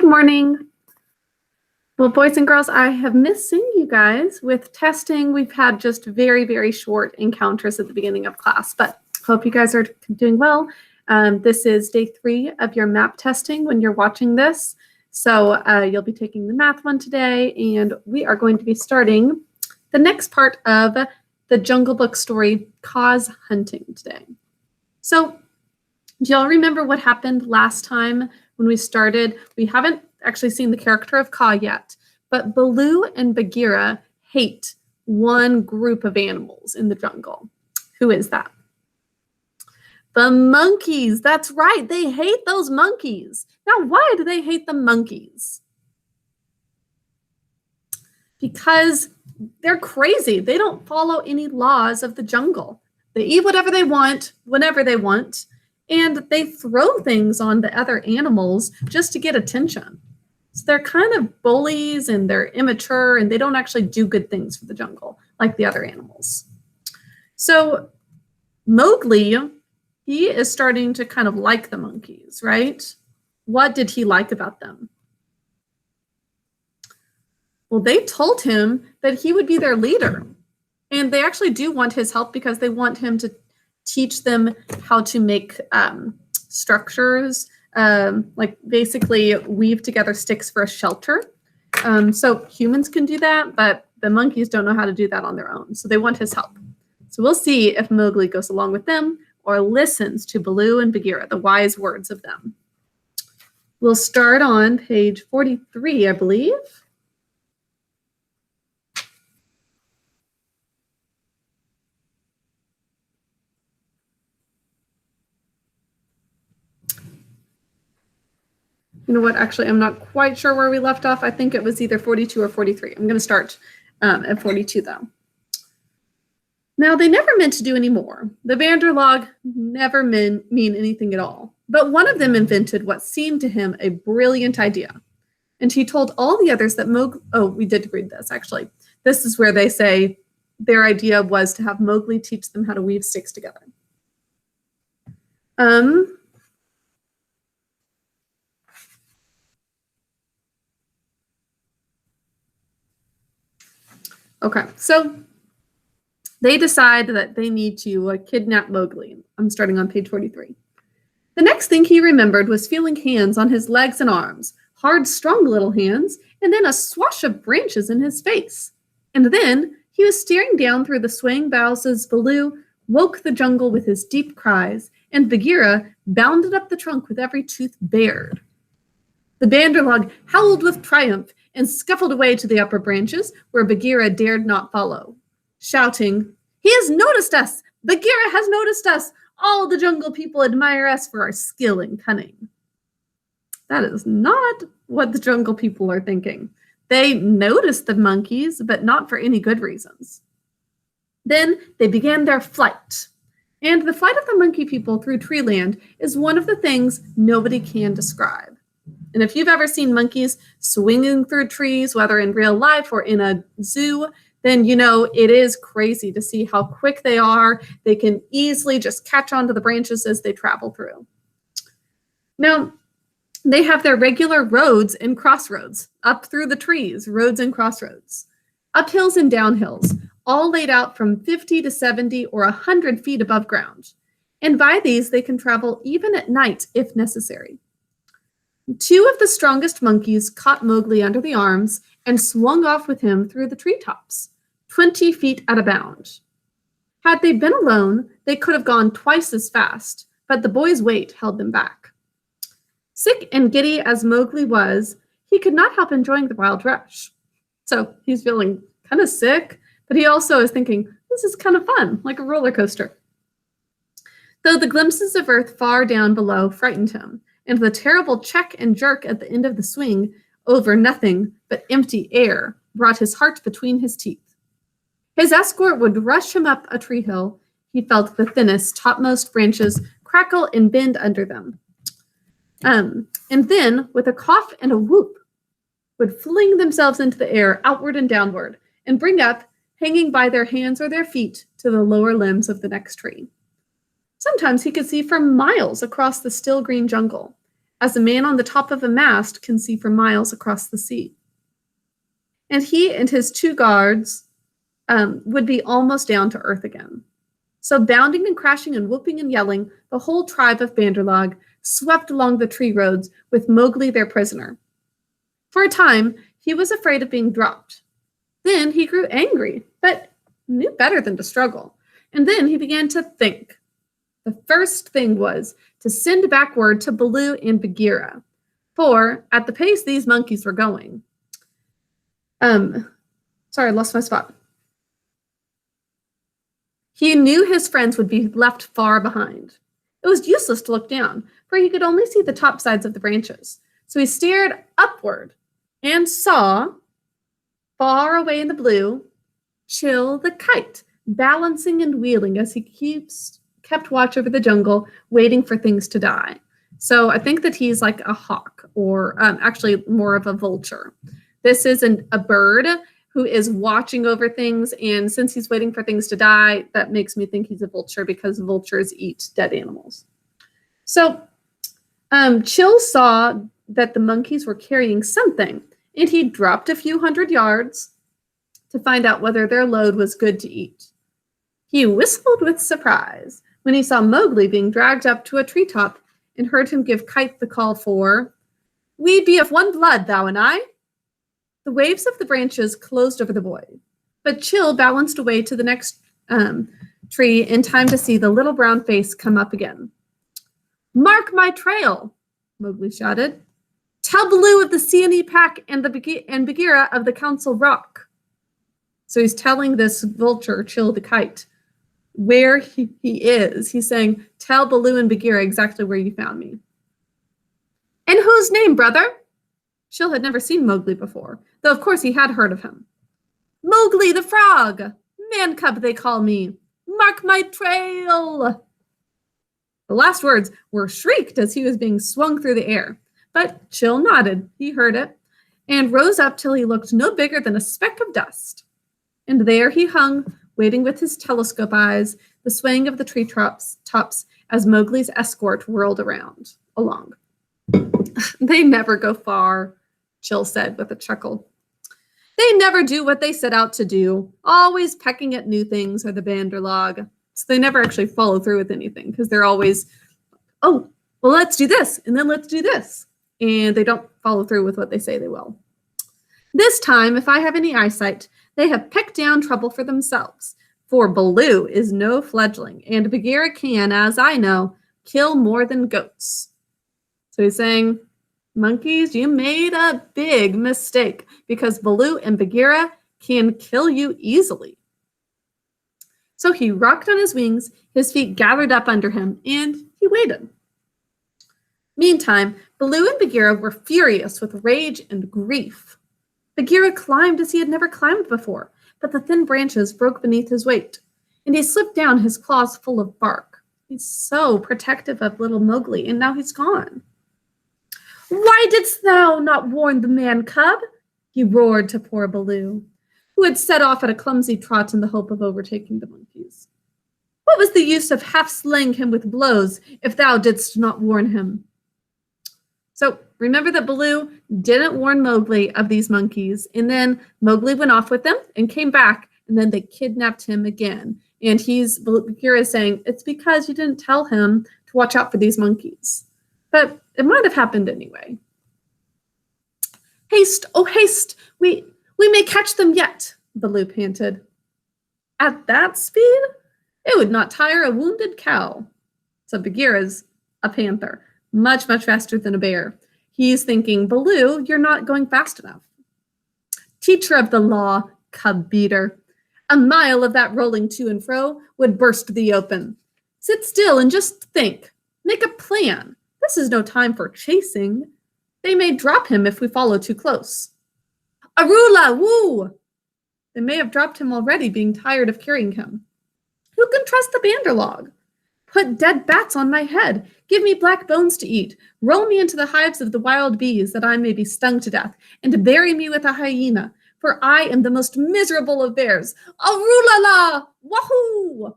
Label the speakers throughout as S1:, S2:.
S1: morning. Well, boys and girls, I have missed seeing you guys. With testing, we've had just very, very short encounters at the beginning of class, but hope you guys are doing well. This is day 3 of your map testing when you're watching this. So you'll be taking the math one today, and we are going to be starting the next part of the Jungle Book story, Kaa's Hunting, today. So do y'all remember what happened last time when we started? We haven't actually seen the character of Kaa yet, but Baloo and Bagheera hate one group of animals in the jungle. Who is that? The monkeys. That's right. They hate those monkeys. Now, why do they hate the monkeys? Because they're crazy. They don't follow any laws of the jungle. They eat whatever they want, whenever they want, and they throw things on the other animals just to get attention. So they're kind of bullies, and they're immature, and they don't actually do good things for the jungle like the other animals. So Mowgli, he is starting to kind of like the monkeys, right? What did he like about them? Well, they told him that he would be their leader. And they actually do want his help because they want him to teach them how to make structures, like basically weave together sticks for a shelter. So humans can do that, but the monkeys don't know how to do that on their own. So they want his help. So we'll see if Mowgli goes along with them or listens to Baloo and Bagheera, the wise words of them. We'll start on page 43, I believe. You know what? Actually, I'm not quite sure where we left off. I think it was either 42 or 43. I'm going to start at 42, though. Now, they never meant to do any more. The Vanderlog never mean anything at all. But one of them invented what seemed to him a brilliant idea. And he told all the others that Mowgli... Oh, we did read this, actually. This is where they say their idea was to have Mowgli teach them how to weave sticks together. Okay, so they decide that they need to kidnap Mowgli. I'm starting on page 43. The next thing he remembered was feeling hands on his legs and arms, hard, strong little hands, and then a swash of branches in his face. And then he was staring down through the swaying boughs as Baloo woke the jungle with his deep cries, and Bagheera bounded up the trunk with every tooth bared. The Banderlog howled with triumph and scuffled away to the upper branches where Bagheera dared not follow, shouting, "He has noticed us! Bagheera has noticed us! All the jungle people admire us for our skill and cunning." That is not what the jungle people are thinking. They noticed the monkeys, but not for any good reasons. Then they began their flight. And the flight of the monkey people through Treeland is one of the things nobody can describe. And if you've ever seen monkeys swinging through trees, whether in real life or in a zoo, then you know it is crazy to see how quick they are. They can easily just catch onto the branches as they travel through. Now, they have their regular roads and crossroads, up through the trees, roads and crossroads, uphills and downhills, all laid out from 50 to 70 or 100 feet above ground. And by these, they can travel even at night if necessary. 2 of the strongest monkeys caught Mowgli under the arms and swung off with him through the treetops, 20 feet at a bound. Had they been alone, they could have gone twice as fast, but the boy's weight held them back. Sick and giddy as Mowgli was, he could not help enjoying the wild rush. So he's feeling kind of sick, but he also is thinking, this is kind of fun, like a roller coaster. Though the glimpses of earth far down below frightened him, and the terrible check and jerk at the end of the swing over nothing but empty air brought his heart between his teeth. His escort would rush him up a tree hill. He felt the thinnest, topmost branches crackle and bend under them. And then, with a cough and a whoop, would fling themselves into the air, outward and downward, and bring up, hanging by their hands or their feet, to the lower limbs of the next tree. Sometimes he could see for miles across the still green jungle, as a man on the top of a mast can see for miles across the sea. And he and his 2 guards would be almost down to earth again. So bounding and crashing and whooping and yelling, the whole tribe of Banderlog swept along the tree roads with Mowgli their prisoner. For a time, he was afraid of being dropped. Then he grew angry, but knew better than to struggle. And then he began to think. The first thing was to send back word to Baloo and Bagheera, for at the pace these monkeys were going. Sorry, I lost my spot. He knew his friends would be left far behind. It was useless to look down, for he could only see the top sides of the branches. So he stared upward and saw, far away in the blue, Chil the Kite, balancing and wheeling as he kept watch over the jungle, waiting for things to die. So I think that he's like a hawk, or actually more of a vulture. This is a bird who is watching over things, and since he's waiting for things to die, that makes me think he's a vulture because vultures eat dead animals. So Chil saw that the monkeys were carrying something, and he dropped a few 100 yards to find out whether their load was good to eat. He whistled with surprise when he saw Mowgli being dragged up to a treetop and heard him give Kite the call for, "We be of one blood, thou and I." The waves of the branches closed over the boy, but Chil balanced away to the next tree in time to see the little brown face come up again. "Mark my trail," Mowgli shouted. "Tell Baloo of the Seeonee Pack and Bagheera of the Council Rock." So he's telling this vulture, Chil the Kite, where he is. He's saying, "Tell Baloo and Bagheera exactly where you found me." "In whose name, brother?" Chil had never seen Mowgli before, though of course he had heard of him. "Mowgli the Frog! Man cub they call me. Mark my trail!" The last words were shrieked as he was being swung through the air, but Chil nodded. He heard it, and rose up till he looked no bigger than a speck of dust. And there he hung, waiting with his telescope eyes, the swaying of the tree tops as Mowgli's escort whirled along. "They never go far," Chil said with a chuckle. "They never do what they set out to do, always pecking at new things, are the Banderlog." So they never actually follow through with anything because they're always, "Oh, well, let's do this, and then let's do this." And they don't follow through with what they say they will. This time, if I have any eyesight, they have picked down trouble for themselves, for Baloo is no fledgling, and Bagheera can, as I know, kill more than goats. So he's saying, monkeys, you made a big mistake because Baloo and Bagheera can kill you easily. So he rocked on his wings, his feet gathered up under him, and he waited. Meantime, Baloo and Bagheera were furious with rage and grief. Bagheera climbed as he had never climbed before, but the thin branches broke beneath his weight, and he slipped down, his claws full of bark. He's so protective of little Mowgli, and now he's gone. "Why didst thou not warn the man cub?" he roared to poor Baloo, who had set off at a clumsy trot in the hope of overtaking the monkeys. "What was the use of half slaying him with blows if thou didst not warn him?" So remember that Baloo didn't warn Mowgli of these monkeys, and then Mowgli went off with them and came back, and then they kidnapped him again. And Bagheera is saying, it's because you didn't tell him to watch out for these monkeys. But it might have happened anyway. "Haste, oh haste, we may catch them yet," Baloo panted. At that speed, it would not tire a wounded cow. So Bagheera's a panther, much, much faster than a bear. He's thinking, "Baloo, you're not going fast enough." "Teacher of the law, cub beater, a mile of that rolling to and fro would burst thee open. Sit still and just think. Make a plan. This is no time for chasing. They may drop him if we follow too close." "Arula, woo!" They may have dropped him already, being tired of carrying him. "Who can trust the Banderlog? Put dead bats on my head. Give me black bones to eat. Roll me into the hives of the wild bees that I may be stung to death, and bury me with a hyena, for I am the most miserable of bears. Arulala! Wahoo!"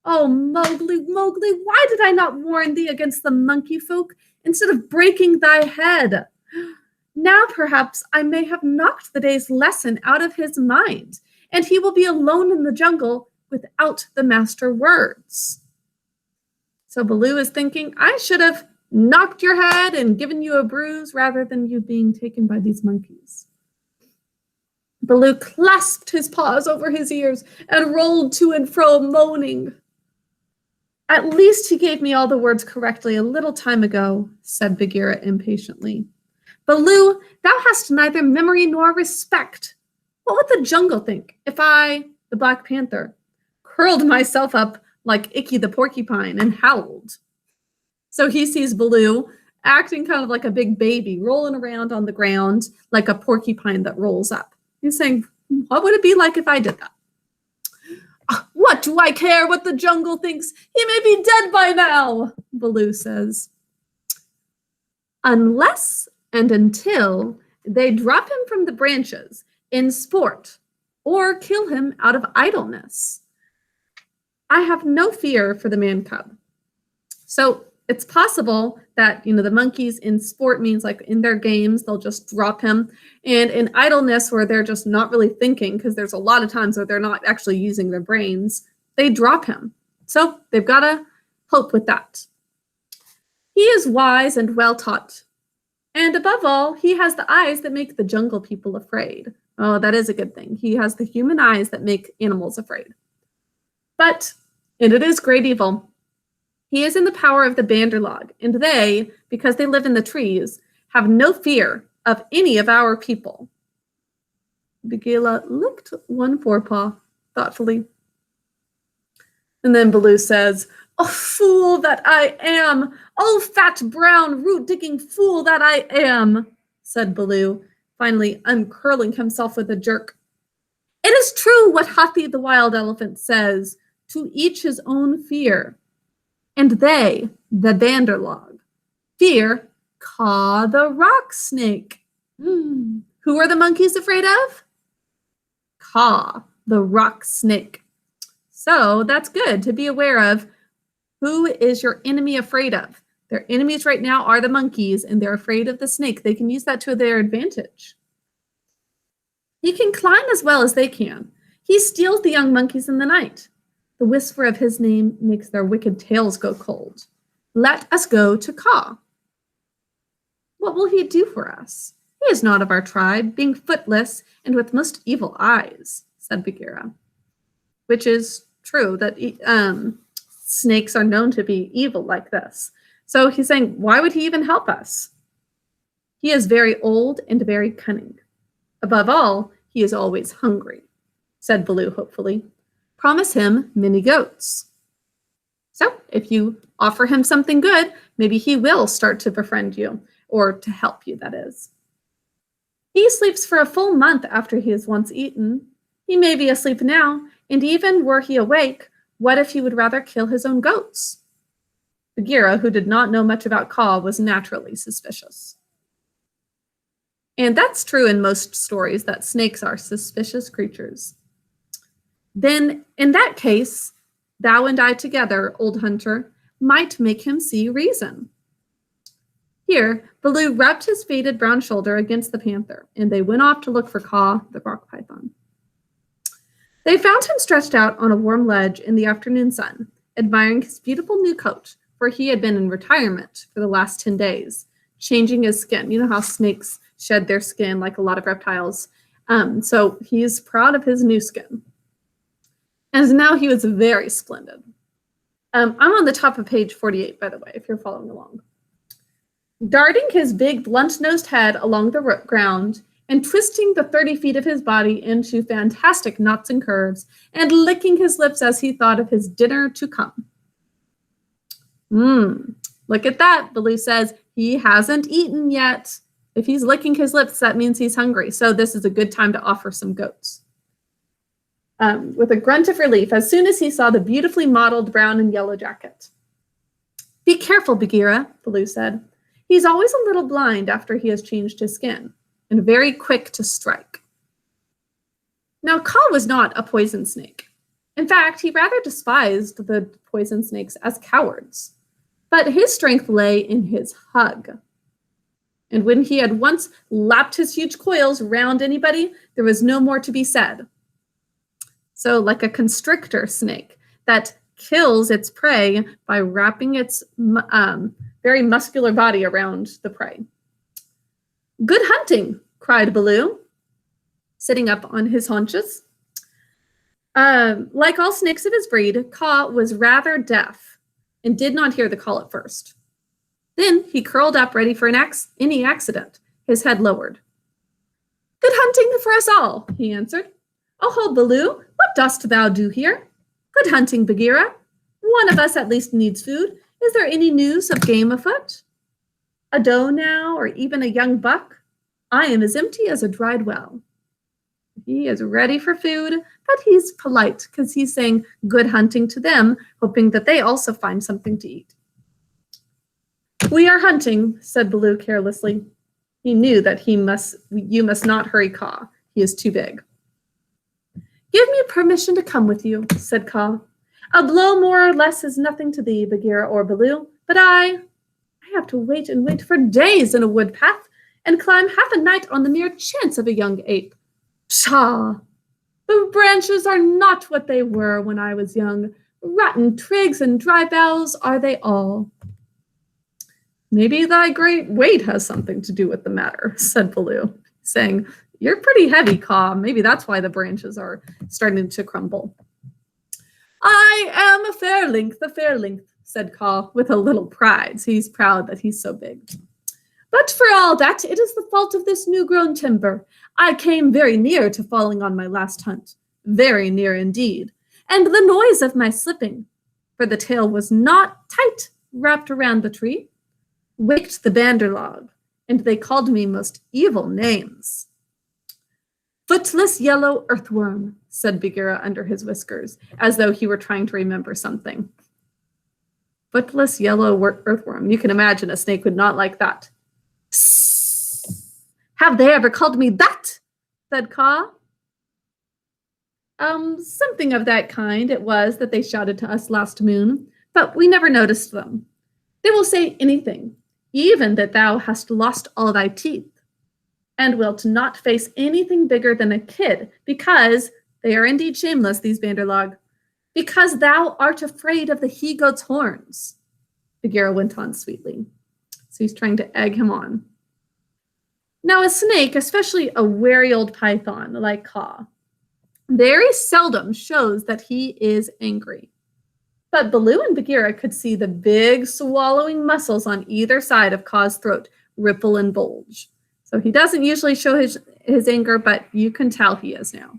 S1: Oh, Mowgli, Mowgli, why did I not warn thee against the monkey folk instead of breaking thy head? Now perhaps I may have knocked the day's lesson out of his mind, and he will be alone in the jungle without the master words. So Baloo is thinking, I should have knocked your head and given you a bruise rather than you being taken by these monkeys. Baloo clasped his paws over his ears and rolled to and fro, moaning. At least he gave me all the words correctly a little time ago, said Bagheera impatiently. Baloo, thou hast neither memory nor respect. What would the jungle think if I, the Black Panther, curled myself up like Ikki the Porcupine and howled? So he sees Baloo acting kind of like a big baby, rolling around on the ground like a porcupine that rolls up. He's saying, what would it be like if I did that? What do I care what the jungle thinks? He may be dead by now, Baloo says. Unless and until they drop him from the branches in sport or kill him out of idleness. I have no fear for the man cub. So it's possible that, the monkeys in sport means like in their games, they'll just drop him. And in idleness, where they're just not really thinking, because there's a lot of times where they're not actually using their brains, they drop him. So they've got to hope with that. He is wise and well taught. And above all, he has the eyes that make the jungle people afraid. Oh, that is a good thing. He has the human eyes that make animals afraid. And it is great evil. He is in the power of the Banderlog, and they, because they live in the trees, have no fear of any of our people. Bagheera licked one forepaw thoughtfully. And then Baloo says, oh, fool that I am! Oh, fat, brown, root-digging fool that I am! Said Baloo, finally uncurling himself with a jerk. It is true what Hathi the wild elephant says, to each his own fear. And they, the Banderlog, fear Kaa the rock snake. Who are the monkeys afraid of? Kaa the rock snake. So that's good to be aware of. Who is your enemy afraid of? Their enemies right now are the monkeys, and they're afraid of the snake. They can use that to their advantage. He can climb as well as they can. He steals the young monkeys in the night. The whisper of his name makes their wicked tails go cold. Let us go to Kaa. What will he do for us? He is not of our tribe, being footless and with most evil eyes, said Bagheera. Which is true, that snakes are known to be evil like this. So he's saying, why would he even help us? He is very old and very cunning. Above all, he is always hungry, said Baloo hopefully. Promise him many goats. So if you offer him something good, maybe he will start to befriend you, or to help you, that is. He sleeps for a full month after he has once eaten. He may be asleep now, and even were he awake, what if he would rather kill his own goats? Bagheera, who did not know much about Kaa, was naturally suspicious. And that's true in most stories, that snakes are suspicious creatures. Then, in that case, thou and I together, old hunter, might make him see reason. Here, Baloo rubbed his faded brown shoulder against the panther, and they went off to look for Kaa, the rock python. They found him stretched out on a warm ledge in the afternoon sun, admiring his beautiful new coat, for he had been in retirement for the last 10 days, changing his skin. You know how snakes shed their skin like a lot of reptiles. So he's proud of his new skin. And now he was very splendid. I'm on the top of page 48, by the way, if you're following along. Darting his big blunt-nosed head along the ground and twisting the 30 feet of his body into fantastic knots and curves and licking his lips as he thought of his dinner to come. Look at that, Baloo says. He hasn't eaten yet. If he's licking his lips, that means he's hungry. So this is a good time to offer some goats. With a grunt of relief, as soon as he saw the beautifully modeled brown and yellow jacket. Be careful, Bagheera, Baloo said. He's always a little blind after he has changed his skin, and very quick to strike. Now, Kaa was not a poison snake. In fact, he rather despised the poison snakes as cowards. But his strength lay in his hug. And when he had once lapped his huge coils round anybody, there was no more to be said. So, like a constrictor snake that kills its prey by wrapping its very muscular body around the prey. "Good hunting," cried Baloo, sitting up on his haunches. Like all snakes of his breed, Kaa was rather deaf and did not hear the call at first. Then he curled up ready for any accident, his head lowered. "Good hunting for us all," he answered. "Oh, ho, Baloo, what dost thou do here? Good hunting, Bagheera. One of us at least needs food. Is there any news of game afoot? A doe now, or even a young buck? I am as empty as a dried well." He is ready for food, but he's polite because he's saying good hunting to them, hoping that they also find something to eat. "We are hunting," said Baloo carelessly. He knew that you must not hurry Kaa. He is too big. "Give me permission to come with you," said Kaa. "A blow more or less is nothing to thee, Bagheera or Baloo, but I have to wait and wait for days in a wood path and climb half a night on the mere chance of a young ape. Pshaw! The branches are not what they were when I was young. Rotten twigs and dry boughs are they all." "Maybe thy great weight has something to do with the matter," said Baloo, saying, "You're pretty heavy, Kaa. Maybe that's why the branches are starting to crumble." "I am a fair length, said Kaa with a little pride. So he's proud that he's so big. "But for all that, it is the fault of this new-grown timber. I came very near to falling on my last hunt. Very near indeed. And the noise of my slipping, for the tail was not tight wrapped around the tree, waked the Banderlog, and they called me most evil names." "Footless yellow earthworm," said Bagheera under his whiskers, as though he were trying to remember something. Footless yellow earthworm. You can imagine a snake would not like that. "Psst! Have they ever called me that?" said Kaa. Something of that kind it was that they shouted to us last moon, but we never noticed them. They will say anything, even that thou hast lost all thy teeth, and wilt not face anything bigger than a kid, because they are indeed shameless, these Banderlog, because thou art afraid of the he-goat's horns. Bagheera went on sweetly. So he's trying to egg him on. Now a snake, especially a wary old python like Kaa, very seldom shows that he is angry. But Baloo and Bagheera could see the big swallowing muscles on either side of Kaa's throat ripple and bulge. So he doesn't usually show his anger, but you can tell he is now.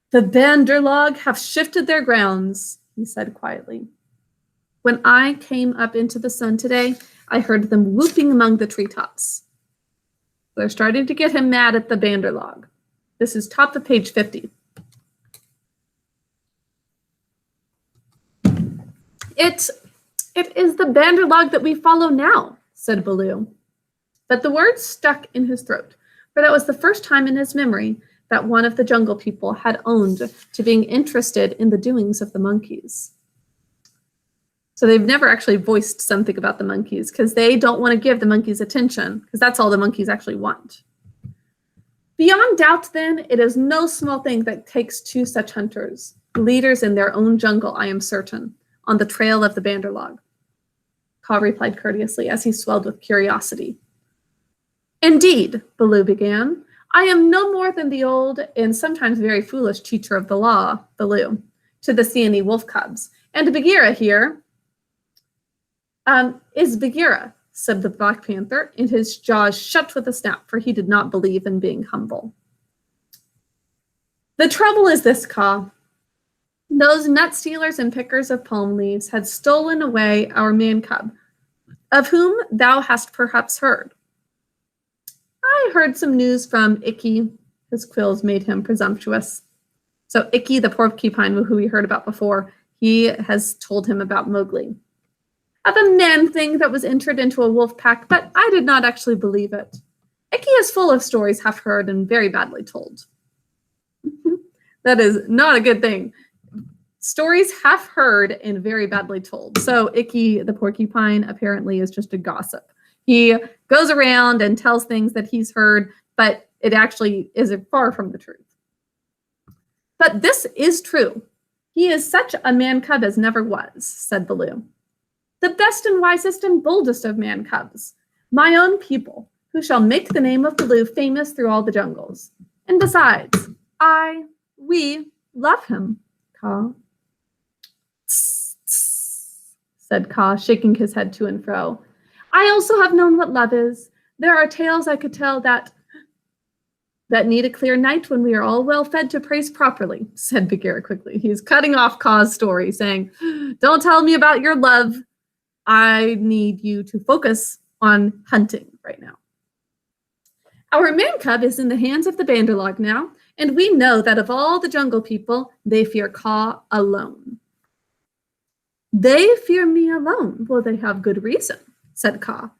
S1: "The Banderlog have shifted their grounds," he said quietly. "When I came up into the sun today, I heard them whooping among the treetops." They're starting to get him mad at the Banderlog. This is top of page 50. It is the Banderlog that we follow now, said Baloo. But the words stuck in his throat, for that was the first time in his memory that one of the jungle people had owned to being interested in the doings of the monkeys. So they've never actually voiced something about the monkeys because they don't want to give the monkeys attention because that's all the monkeys actually want. Beyond doubt, then, it is no small thing that takes two such hunters, leaders in their own jungle, I am certain, on the trail of the Banderlog. Kaa replied courteously as he swelled with curiosity. Indeed, Baloo began, I am no more than the old and sometimes very foolish teacher of the law, Baloo, to the Seeonee wolf cubs. And Bagheera here is Bagheera, said the Black Panther, and his jaws shut with a snap, for he did not believe in being humble. The trouble is this, Kaa. Those nut stealers and pickers of palm leaves had stolen away our man cub, of whom thou hast perhaps heard. I heard some news from Ikki. His quills made him presumptuous. So Ikki, the porcupine who we heard about before, he has told him about Mowgli. Of a man thing that was entered into a wolf pack, but I did not actually believe it. Ikki is full of stories half heard and very badly told. That is not a good thing. Stories half heard and very badly told. So Icky the porcupine apparently is just a gossip. He goes around and tells things that he's heard, but it actually is far from the truth. But this is true. He is such a man cub as never was, said Baloo. The best and wisest and boldest of man cubs. My own people, who shall make the name of Baloo famous through all the jungles. And besides, we love him, Kaa. Tss, tss, said Kaa, shaking his head to and fro. I also have known what love is. There are tales I could tell that need a clear night when we are all well fed to praise properly, said Bagheera quickly. He's cutting off Kaa's story, saying, don't tell me about your love. I need you to focus on hunting right now. Our man cub is in the hands of the Banderlog now, and we know that of all the jungle people, they fear Kaa alone. They fear me alone. Well, they have good reason, said Kaa.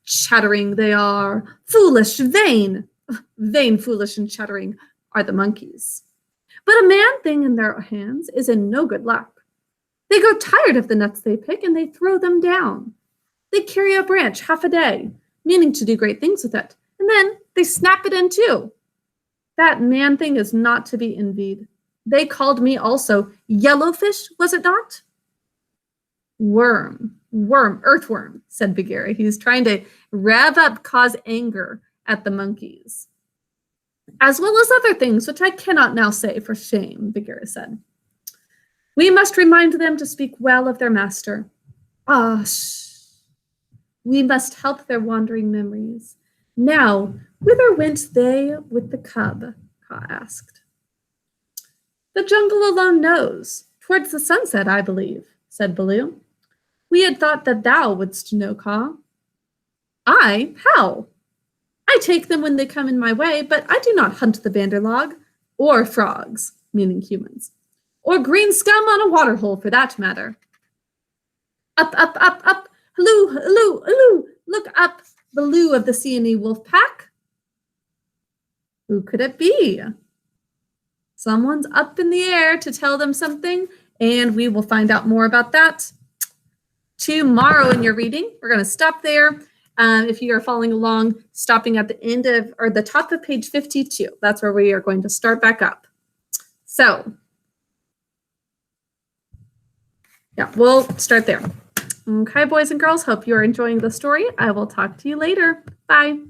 S1: Chattering they are, foolish, vain. Vain, foolish, and chattering are the monkeys. But a man thing in their hands is in no good luck. They grow tired of the nuts they pick and they throw them down. They carry a branch half a day, meaning to do great things with it, and then they snap it in two. That man thing is not to be envied. They called me also yellowfish, was it not? Worm, earthworm, said Bagheera. He's trying to rev up Kaa's anger at the monkeys. As well as other things, which I cannot now say for shame, Bagheera said. We must remind them to speak well of their master. We must help their wandering memories. Now, whither went they with the cub? Kaa asked. The jungle alone knows. Towards the sunset, I believe, said Baloo. We had thought that thou wouldst know, Kaa. I? How? I take them when they come in my way, but I do not hunt the Banderlog, or frogs, meaning humans, or green scum on a waterhole for that matter. Up, up, up, up, halloo, halloo, halloo, look up, Baloo of the Seeonee Wolf Pack. Who could it be? Someone's up in the air to tell them something, and we will find out more about that tomorrow in your reading. We're going to stop there. If you are following along, stopping at the end of, or the top of page 52. That's where we are going to start back up. So, yeah, we'll start there. Okay, boys and girls, hope you are enjoying the story. I will talk to you later. Bye.